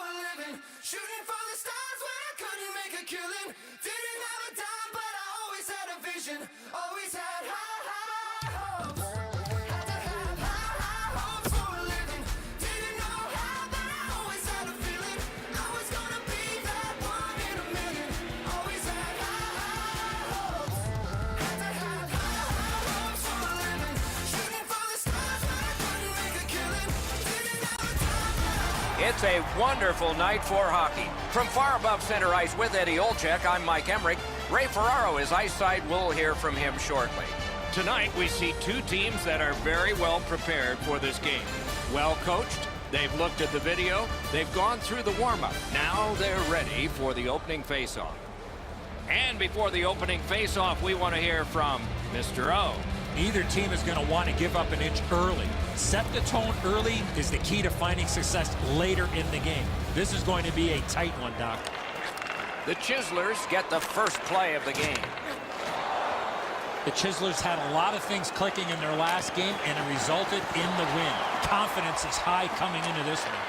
a living. Shooting for the stars when I couldn't make a killing. Didn't have a dime, but I always had a vision. Always had high hopes. Had to have high hopes for a living. Didn't know how, but I always had a feeling. I was gonna be that one in a million. Always had high hopes. Had to have high hopes for a living. Shooting for the stars when I couldn't make a killing. Didn't have a dime. It's a wonderful night for hockey. From far above center ice with Eddie Olczyk, I'm Mike Emmerich. Ray Ferraro is ice side. We'll hear from him shortly. Tonight, we see two teams that are very well prepared for this game. Well coached, they've looked at the video, they've gone through the warm-up. Now they're ready for the opening face-off. And before the opening face-off, we want to hear from Mr. O. Neither team is going to want to give up an inch early. Set the tone early is the key to finding success later in the game. This is going to be a tight one, Doc. The Chislers get the first play of the game. The Chislers had a lot of things clicking in their last game, and it resulted in the win. Confidence is high coming into this one.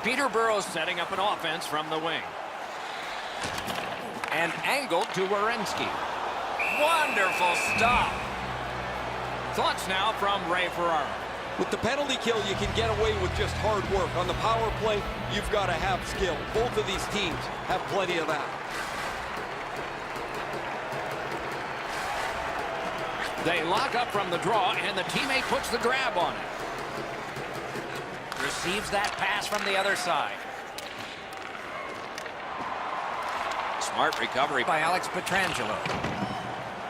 Peterborough setting up an offense from the wing. And angled to Werenski. Wonderful stop. Thoughts now from Ray Ferraro. With the penalty kill, you can get away with just hard work. On the power play, you've got to have skill. Both of these teams have plenty of that. They lock up from the draw, and the teammate puts the grab on it. Receives that pass from the other side. Smart recovery by Alex Pietrangelo.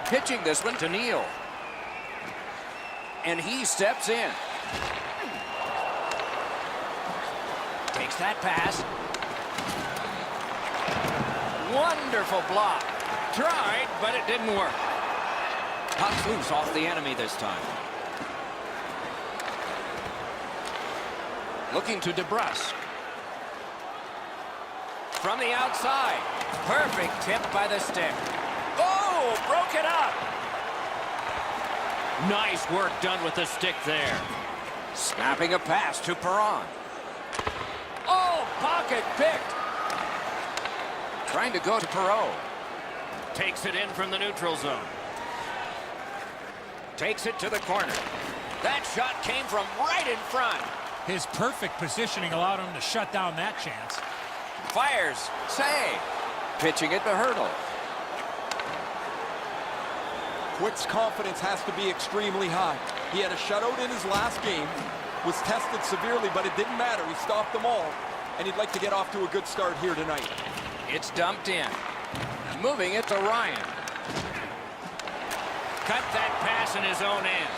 Pitching this one to Neal. And he steps in. Takes that pass. Wonderful block. Tried, but it didn't work. Puck's loose off the enemy this time. Looking to DeBrusque. From the outside. Perfect tip by the stick. Oh, broke it up. Nice work done with the stick there. Snapping a pass to Perron. Oh, pocket picked. Trying to go to Perot. Takes it in from the neutral zone. Takes it to the corner. That shot came from right in front. His perfect positioning allowed him to shut down that chance. Fires. Save. Pitching it to Hurdle. Quick's confidence has to be extremely high. He had a shutout in his last game, was tested severely, but it didn't matter. He stopped them all, and he'd like to get off to a good start here tonight. It's dumped in. Moving it to Ryan. Cut that pass in his own end.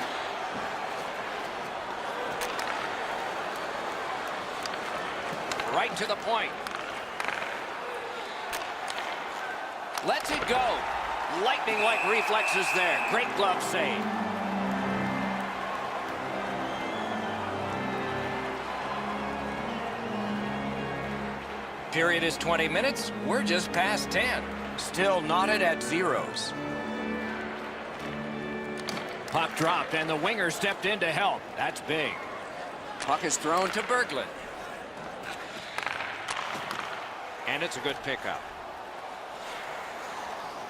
Right to the point. Lets it go. Lightning-like reflexes there. Great glove save. Period is 20 minutes. We're just past 10. Still knotted at zeros. Puck dropped, and the winger stepped in to help. That's big. Puck is thrown to Berglund. And it's a good pickup.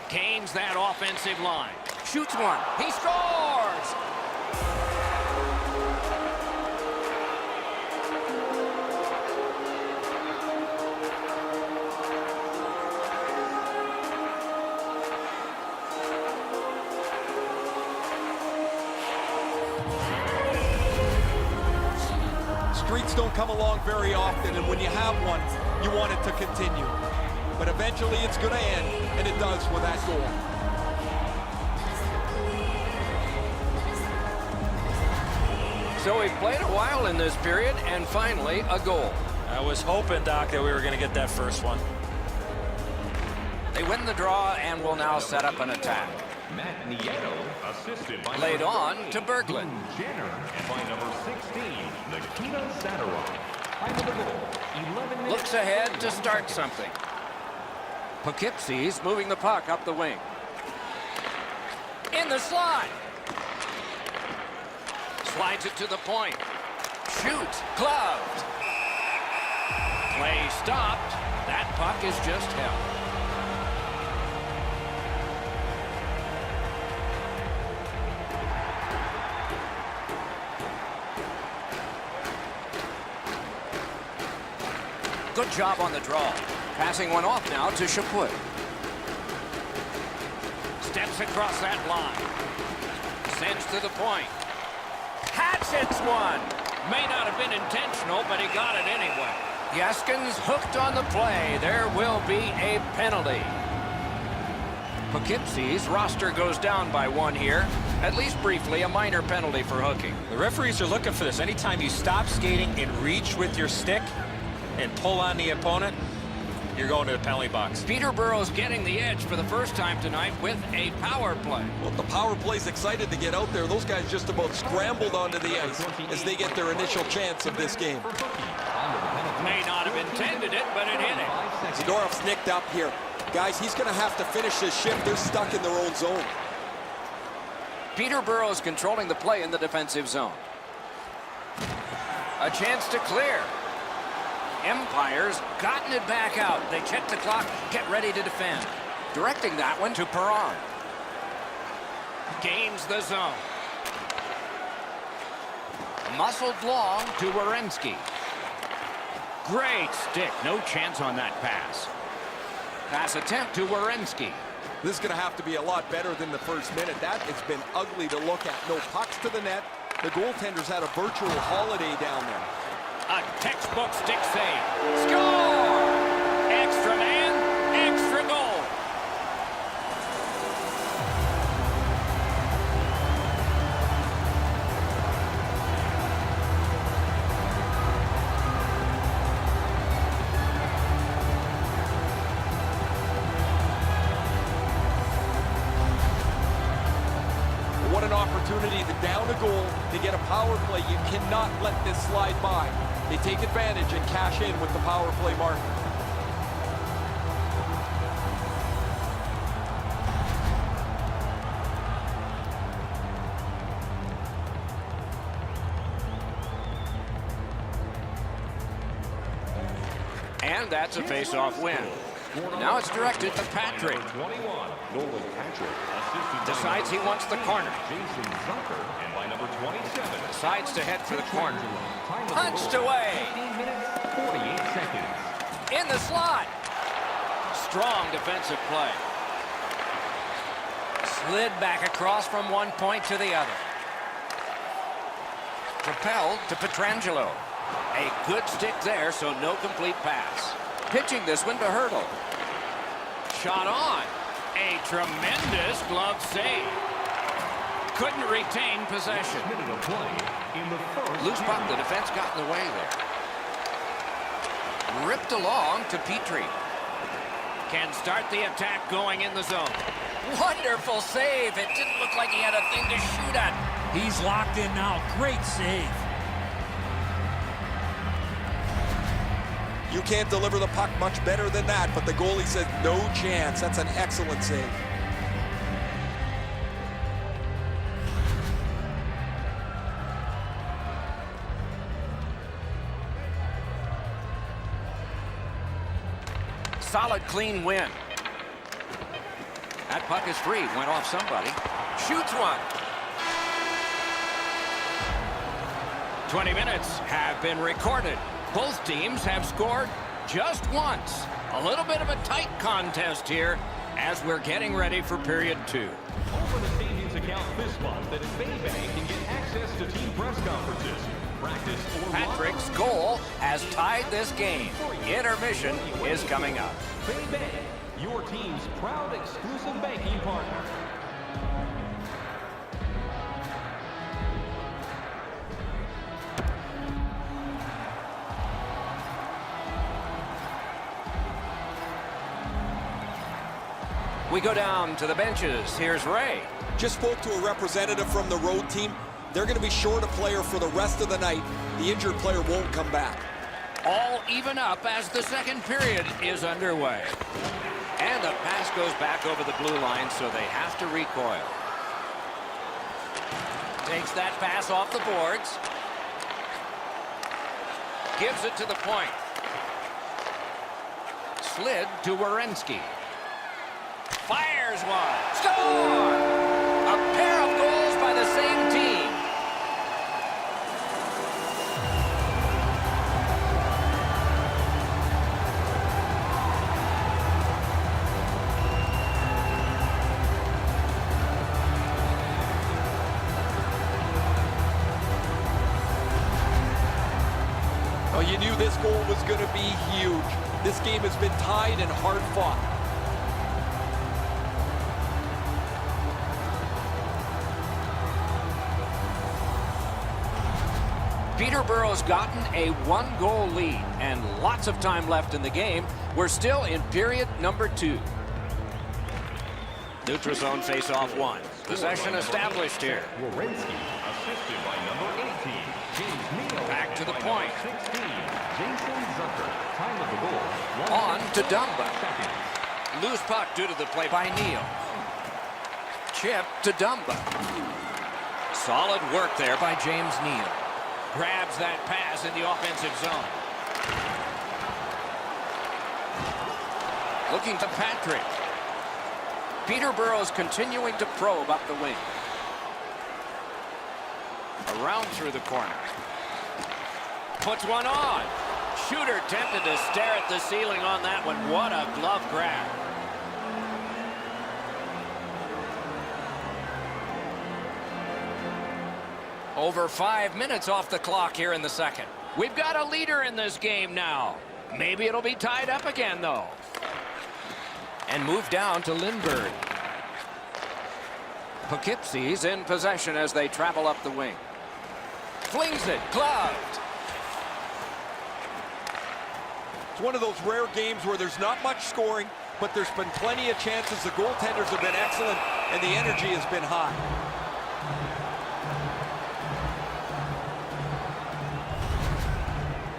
Gains that offensive line. Shoots one. He scores! Streaks don't come along very often, and when you have one, you want it to continue. But eventually it's going to end, and it does with that goal. So we've played a while in this period, and finally a goal. I was hoping, Doc, that we were going to get that first one. They win the draw and will now set up an attack. Matt Nieto, assisted by Laid on to Berglund. Jenner, and by number 16, Nikita Zadorov. Time of the goal, 11 minutes. Looks ahead to start something. Poughkeepsie's moving the puck up the wing. In the slide. Slides it to the point. Shoots. Gloved. Play stopped. That puck is just held. Good job on the draw. Passing one off now to Chaput. Steps across that line. Sends to the point. Hatchets one. May not have been intentional, but he got it anyway. Yaskins hooked on the play. There will be a penalty. Poughkeepsie's roster goes down by one here. At least briefly, a minor penalty for hooking. The referees are looking for this. Anytime you stop skating and reach with your stick and pull on the opponent, you're going to the penalty box. Peterborough's getting the edge for the first time tonight with a power play. Well, the power play's excited to get out there. Those guys just about scrambled onto the ice as they get their initial chance of this game. May not have intended it, but it hit him. Zadorov's nicked up here. Guys, he's going to have to finish this shift. They're stuck in their own zone. Peterborough is controlling the play in the defensive zone. A chance to clear. Empire's gotten it back out. They check the clock, get ready to defend. Directing that one to Perron. Gains the zone. Muscled long to Werenski. Great stick. No chance on that pass. Pass attempt to Werenski. This is going to have to be a lot better than the first minute. That has been ugly to look at. No pucks to the net. The goaltender's had a virtual holiday down there. A textbook stick save. Score! Extra man, extra goal. What an opportunity to down a goal, to get a power play. You cannot let this slide by. They take advantage and cash in with the power play mark. And that's a face-off win. Now it's directed to Patrick. Decides he wants the corner. Decides to head for the corner. Punched away. In the slot. Strong defensive play. Slid back across from one point to the other. Propelled to Pietrangelo. A good stick there, so no complete pass. Pitching this one to Hurdle. Shot on. A tremendous glove save. Couldn't retain possession. Loose puck, the defense got in the way there. Ripped along to Petrie. Can start the attack going in the zone. Wonderful save. It didn't look like he had a thing to shoot at. He's locked in now. Great save. You can't deliver the puck much better than that, but the goalie said no chance. That's an excellent save. Solid, clean win. That puck is free. Went off somebody. Shoots one. 20 minutes have been recorded. Both teams have scored just once. A little bit of a tight contest here as we're getting ready for period 2. Open the Stadium's account this month that Baybank can get access to team press conferences, practice, or Patrick's goal has tied this game. Intermission is coming up. Baybank, your team's proud exclusive banking partner. We go down to the benches. Here's Ray. Just spoke to a representative from the road team. They're going to be short a player for the rest of the night. The injured player won't come back. All even up as the second period is underway. And the pass goes back over the blue line, so they have to recoil. Takes that pass off the boards. Gives it to the point. slid to Werenski. Fires one. Score! A pair of goals by the same team. Well, you knew this goal was going to be huge. This game has been tied and hard fought. Peterborough's gotten a one-goal lead and lots of time left in the game. We're still in period number 2. Neutral zone face-off 1. Possession established here. Werenski, assisted by number 18, James Neal. Back to the point. 16, Jason Zucker. Time of the goal, 1 On minute, to 12 Dumba. seconds. Loose puck due to the play by Neal. Chip to Dumba. Solid work there by James Neal. Grabs that pass in the offensive zone. Looking to Patrick. Peterborough's continuing to probe up the wing. Around through the corner. Puts one on. Shooter tempted to stare at the ceiling on that one. What a glove grab. Over 5 minutes off the clock here in the second. We've got a leader in this game now. Maybe it'll be tied up again, though. And move down to Lindbergh. Poughkeepsie's in possession as they travel up the wing. Flings it, gloved. It's one of those rare games where there's not much scoring, but there's been plenty of chances. The goaltenders have been excellent, and the energy has been high.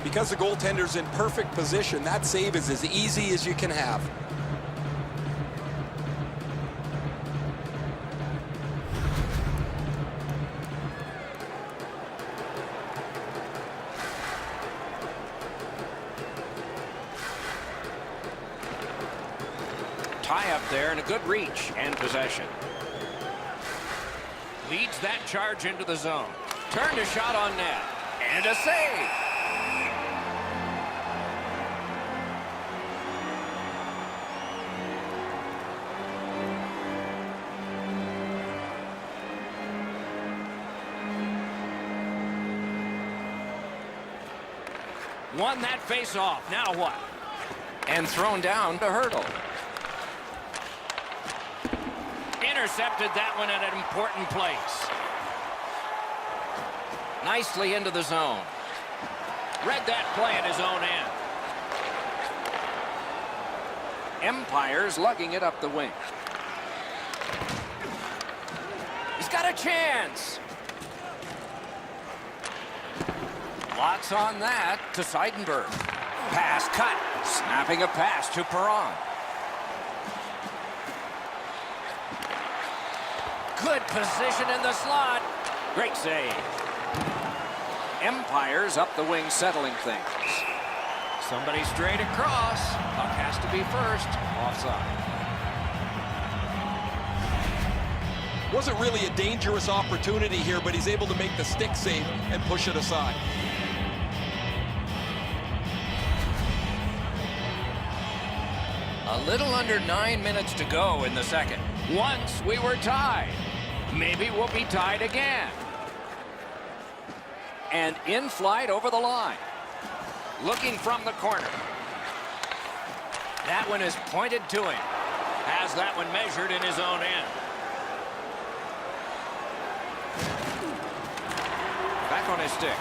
Because the goaltender's in perfect position, that save is as easy as you can have. Tie up there and a good reach and possession. Leads that charge into the zone. Turned a shot on net. And a save. Won that face-off. Now what? And thrown down to Hurdle. Intercepted that one at an important place. Nicely into the zone. Read that play at his own end. Empire's lugging it up the wing. He's got a chance. Lots on that to Seidenberg. Pass cut. Snapping a pass to Perron. Good position in the slot. Great save. Empire's up the wing settling things. Somebody straight across. Puck has to be first. Offside. Wasn't really a dangerous opportunity here, but he's able to make the stick save and push it aside. A little under 9 minutes to go in the second. Once we were tied. Maybe we'll be tied again. And in flight over the line. Looking from the corner. That one is pointed to him. Has that one measured in his own end. Back on his stick.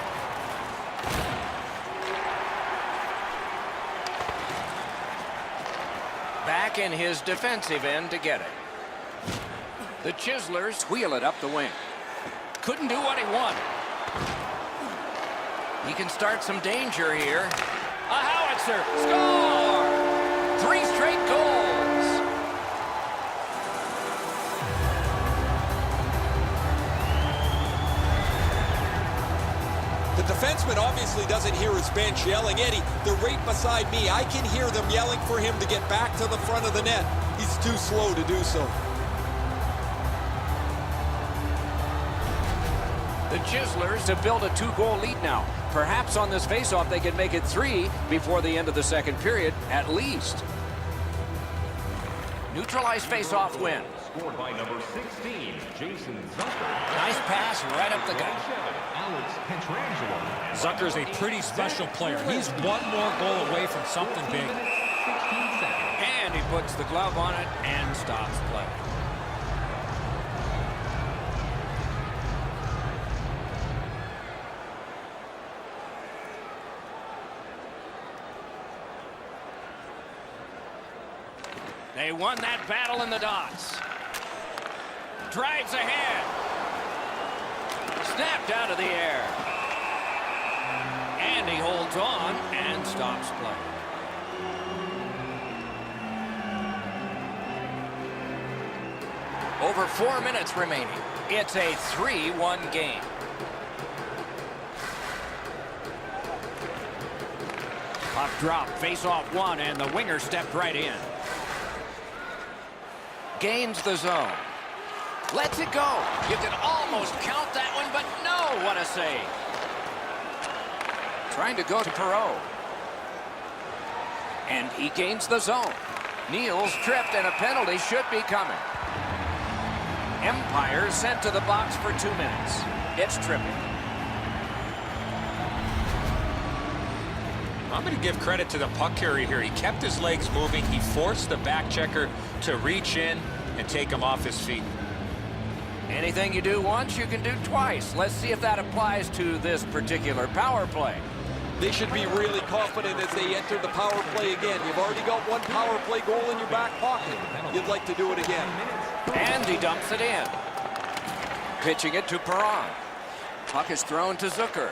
Back in his defensive end to get it. The Chislers wheel it up the wing. Couldn't do what he wanted. He can start some danger here. A howitzer. Score! 3 straight goals. The defense defenseman obviously doesn't hear his bench yelling. Eddie, they're right beside me. I can hear them yelling for him to get back to the front of the net. He's too slow to do so. The Chislers have built a 2-goal lead now. Perhaps on this faceoff they can make it 3 before the end of the second period, at least. Neutralized faceoff win. Scored by number 16, Jason Zucker. Nice pass right up the gut. Alex Petrangelo. Zucker's a pretty special player. He's one more goal away from something big. 16 seconds. And he puts the glove on it and stops play. They won that battle in the dots. Drives ahead. Snapped out of the air. And he holds on and stops play. Over 4 minutes remaining. It's a 3-1 game. Puck drop, face off one, and the winger stepped right in. Gains the zone. Lets it go. You could almost count that one, but no, what a save. Trying to go to Perot. And he gains the zone. Neal's tripped, and a penalty should be coming. Empire sent to the box for 2 minutes. It's tripping. I'm going to give credit to the puck carrier here. He kept his legs moving. He forced the back checker to reach in and take him off his feet. Anything you do once, you can do twice. Let's see if that applies to this particular power play. They should be really confident as they enter the power play again. You've already got one power play goal in your back pocket. You'd like to do it again. And he dumps it in. Pitching it to Perron. Puck is thrown to Zucker.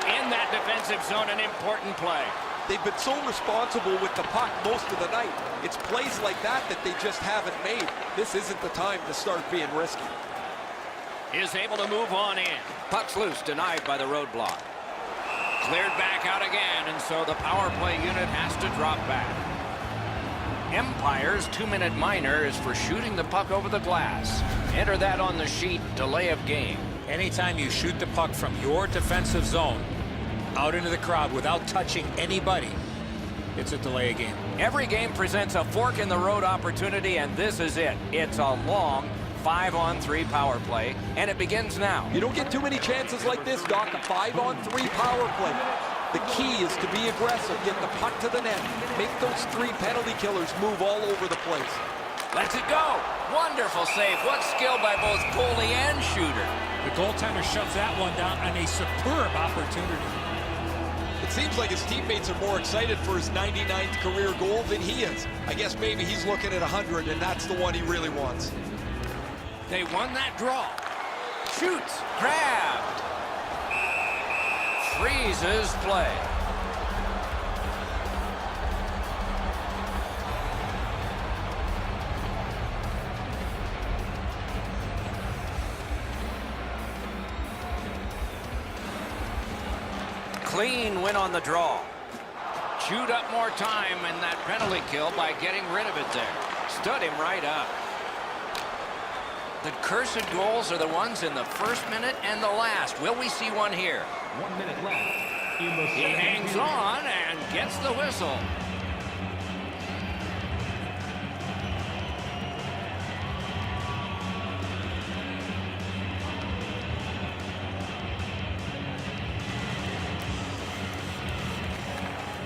In that defensive zone, an important play. They've been so responsible with the puck most of the night. It's plays like that that they just haven't made. This isn't the time to start being risky. Is able to move on in. Puck's loose, denied by the roadblock. Cleared back out again, and so the power play unit has to drop back. Empire's 2-minute minor is for shooting the puck over the glass. Enter that on the sheet, delay of game. Anytime you shoot the puck from your defensive zone out into the crowd without touching anybody, it's a delay of game. Every game presents a fork-in-the-road opportunity, and this is it. It's a long 5-on-3 power play, and it begins now. You don't get too many chances like this, Doc. A 5-on-3 power play. The key is to be aggressive, get the puck to the net, make those 3 penalty killers move all over the place. Lets it go. Wonderful save. What skill by both goalie and shooter. The goaltender shoves that one down on a superb opportunity. It seems like his teammates are more excited for his 99th career goal than he is. I guess maybe he's looking at 100, and that's the one he really wants. They won that draw. Shoots. Grabbed. Freezes play. Clean win on the draw. Chewed up more time in that penalty kill by getting rid of it there. Stood him right up. The cursed goals are the ones in the first minute and the last. Will we see one here? 1 minute left in the He second hangs period. on and gets the whistle.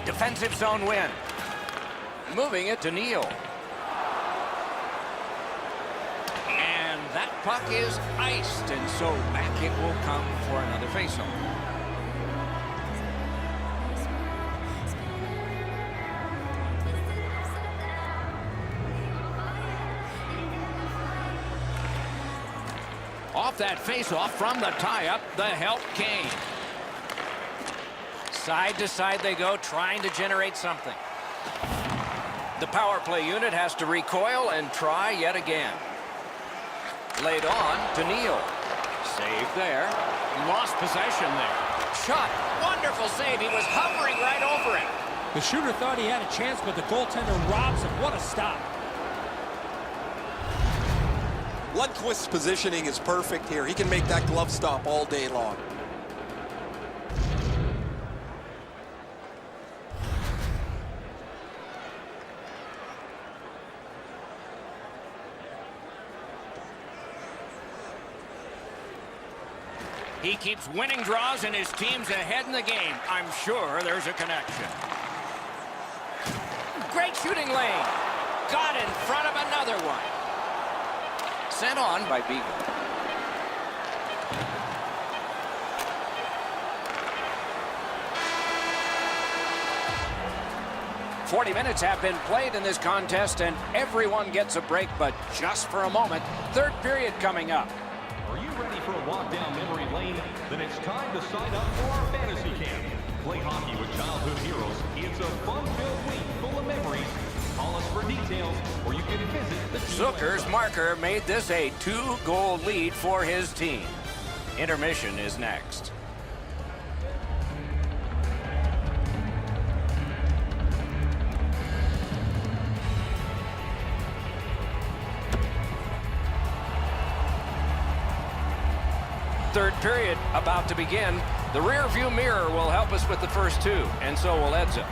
Defensive zone win. Moving it to Neal. And that puck is iced, and so back it will come for another faceoff. Off that faceoff from the tie-up, the help came. Side to side they go, trying to generate something. The power play unit has to recoil and try yet again. Laid on to Neal. Save there. Lost possession there. Shot. Wonderful save. He was hovering right over it. The shooter thought he had a chance, but the goaltender robs him. What a stop. Lundqvist's positioning is perfect here. He can make that glove stop all day long. He keeps winning draws and his team's ahead in the game. I'm sure there's a connection. Great shooting lane. Got in front of another one. Sent on by Beagle. "40 minutes have been played in this contest, and everyone gets a break, but just for a moment. Third period coming up. Are you ready for a walk down memory lane? Then it's time to sign up for our fantasy camp. Play hockey with childhood heroes. It's a fun-filled week full of memories. Call us for details, or you can visit the Zucker's marker made this a 2-goal lead for his team. Intermission is next. Third period about to begin. The rear view mirror will help us with the first two, and so will Edzo.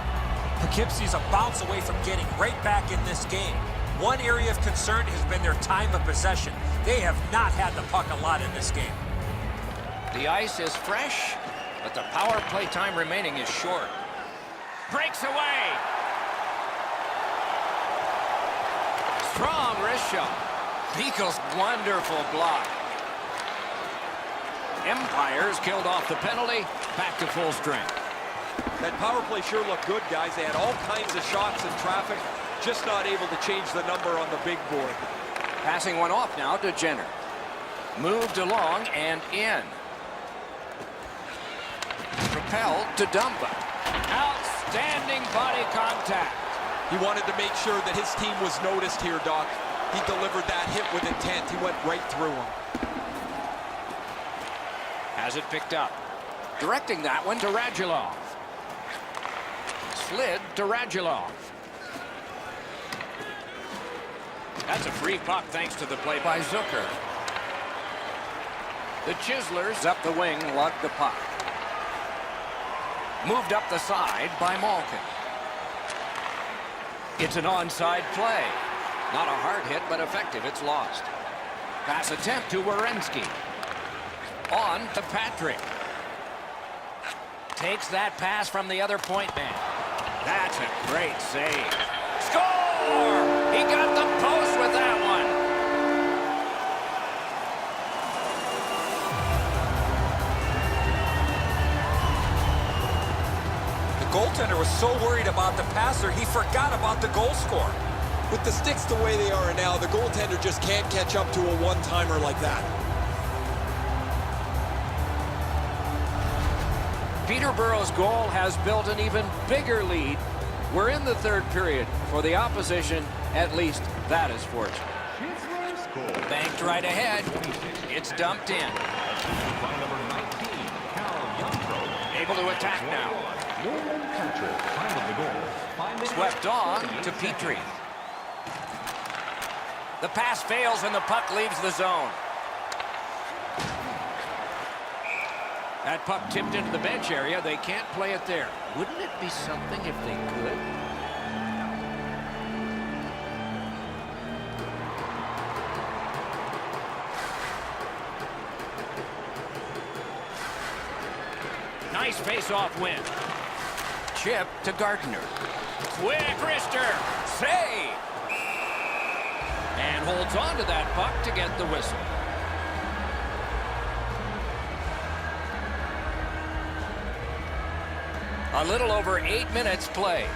Poughkeepsie's a bounce away from getting right back in this game. One area of concern has been their time of possession. They have not had the puck a lot in this game. The ice is fresh, but the power play time remaining is short. Breaks away. Strong wrist shot. Beagle's wonderful block. Empires killed off the penalty. Back to full strength. That power play sure looked good, guys. They had all kinds of shots in traffic, just not able to change the number on the big board. Passing one off now to Jenner. Moved along and in. Propelled to Dumba. Outstanding body contact. He wanted to make sure that his team was noticed here, Doc. He delivered that hit with intent. He went right through him. Has it picked up. Directing that one to Radulov. Slid to Radulov. That's a free puck thanks to the play by Zucker. The Chislers up the wing lug the puck. Moved up the side by Malkin. It's an onside play. Not a hard hit, but effective. It's lost. Pass attempt to Werenski. On to Patrick. Takes that pass from the other point man. That's a great save. Score! He got the post with that one. The goaltender was so worried about the passer, he forgot about the goal scorer. With the sticks the way they are now, the goaltender just can't catch up to a one-timer like that. Peterborough's goal has built an even bigger lead. We're in the third period. For the opposition, at least that is fortunate. Banked right ahead. It's dumped in. Able to attack now. Swept on to Petrie. The pass fails and the puck leaves the zone. That puck tipped into the bench area. They can't play it there. Wouldn't it be something if they could? Nice face-off win. Chip to Gardner. Quick wrister. Save. And holds on to that puck to get the whistle. A little over 8 minutes play.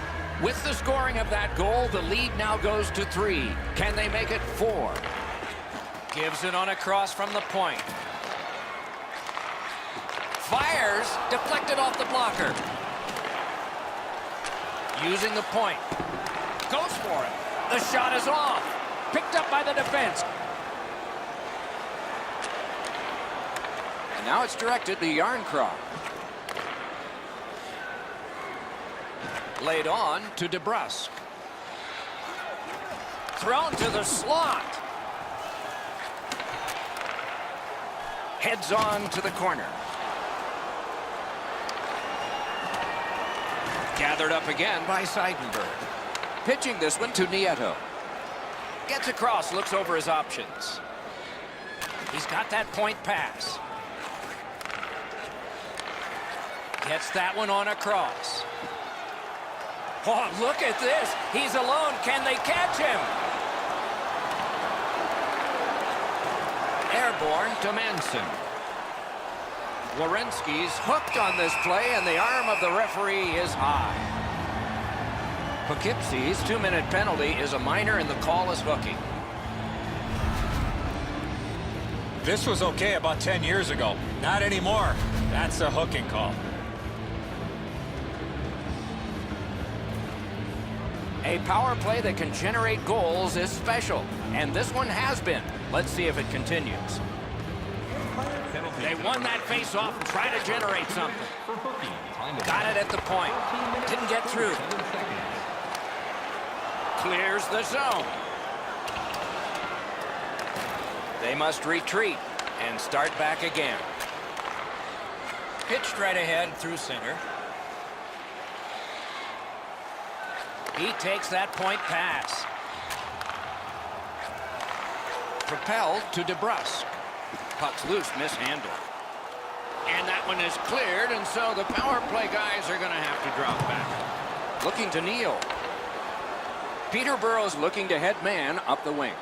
With the scoring of that goal, the lead now goes to 3. Can they make it 4? Gives it on a cross from the point. Fires, deflected off the blocker. Using the point. Goes for it. The shot is off. Picked up by the defense. Now it's directed to Yarncroft. Laid on to DeBrusque. Thrown to the slot. Heads on to the corner. Gathered up again by Seidenberg. Pitching this one to Nieto. Gets across, looks over his options. He's got that point pass. Gets that one on across. Oh, look at this. He's alone. Can they catch him? Airborne to Manson. Werenski's hooked on this play, and the arm of the referee is high. Poughkeepsie's 2-minute penalty is a minor, and the call is hooking. This was okay about 10 years ago. Not anymore. That's a hooking call. A power play that can generate goals is special, and this one has been. Let's see if it continues. They won that face-off and try to generate something. Got it at the point. Didn't get through. Clears the zone. They must retreat and start back again. Pitched right ahead through center. He takes that point pass. Propelled to DeBrusque. Puck's loose, mishandled. And that one is cleared, and so the power play guys are going to have to drop back. Looking to Neal. Peterborough's looking to head man up the wing.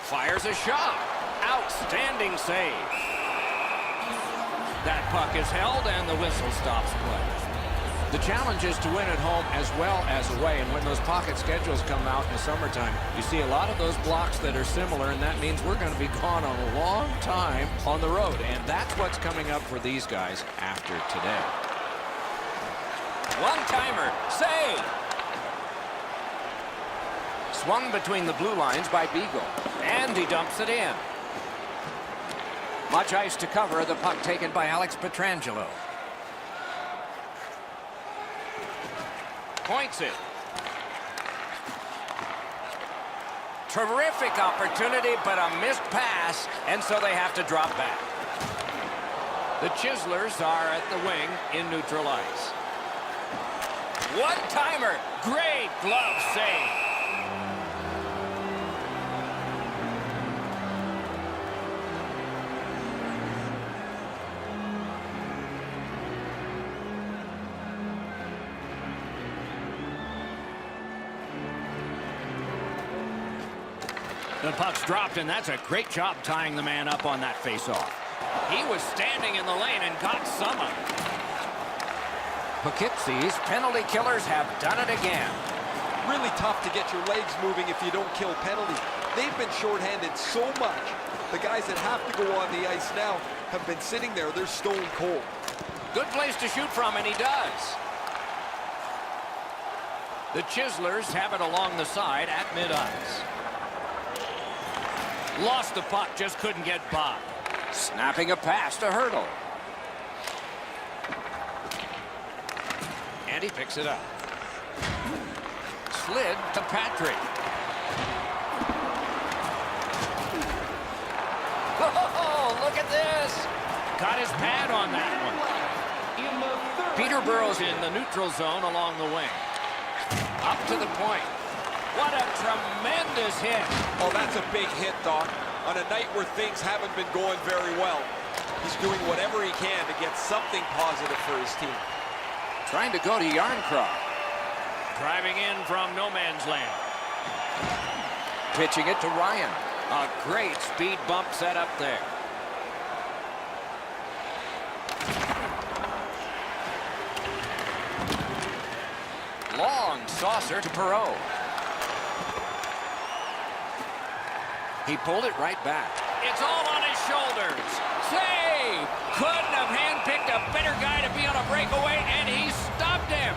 Fires a shot. Outstanding save. That puck is held, and the whistle stops play. The challenge is to win at home as well as away, and when those pocket schedules come out in the summertime, you see a lot of those blocks that are similar, and that means we're going to be gone on a long time on the road, and that's what's coming up for these guys after today. One-timer, save! Swung between the blue lines by Beagle, and he dumps it in. Much ice to cover, the puck taken by Alex Pietrangelo. Points it. Terrific opportunity, but a missed pass, and so they have to drop back. The Chislers are at the wing in neutral ice. One-timer, great glove save. The puck's dropped, and that's a great job tying the man up on that faceoff. He was standing in the lane and got some of it. Poughkeepsie's penalty killers have done it again. Really tough to get your legs moving if you don't kill penalties. They've been shorthanded so much. The guys that have to go on the ice now have been sitting there. They're stone cold. Good place to shoot from, and he does. The Chislers have it along the side at mid-ice. Lost the puck, just couldn't get by. Snapping a pass to Hurdle. And he picks it up. Slid to Patrick. Oh, look at this. Got his pad on that one. Peterborough's in the neutral zone along the wing. Up to the point. What a tremendous hit. Oh, that's a big hit, Doc. On a night where things haven't been going very well. He's doing whatever he can to get something positive for his team. Trying to go to Yarncroft. Driving in from no man's land. Pitching it to Ryan. A great speed bump set up there. Long saucer to Perreault. He pulled it right back. It's all on his shoulders. Save! Couldn't have handpicked a better guy to be on a breakaway, and he stopped him.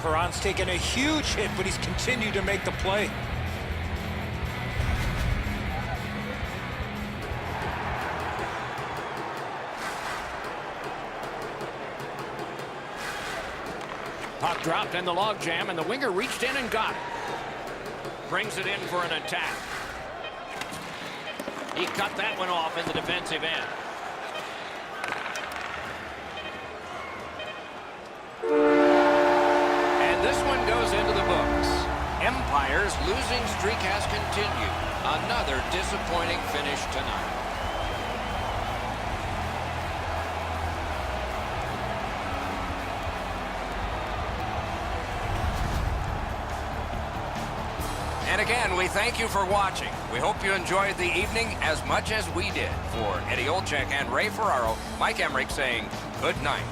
Perron's taken a huge hit, but he's continued to make the play. Puck dropped in the logjam, and the winger reached in and got it. Brings it in for an attack. He cut that one off in the defensive end. And this one goes into the books. Empire's losing streak has continued. Another disappointing finish tonight. And again, we thank you for watching. We hope you enjoyed the evening as much as we did. For Eddie Olczyk and Ray Ferraro, Mike Emmerich saying good night.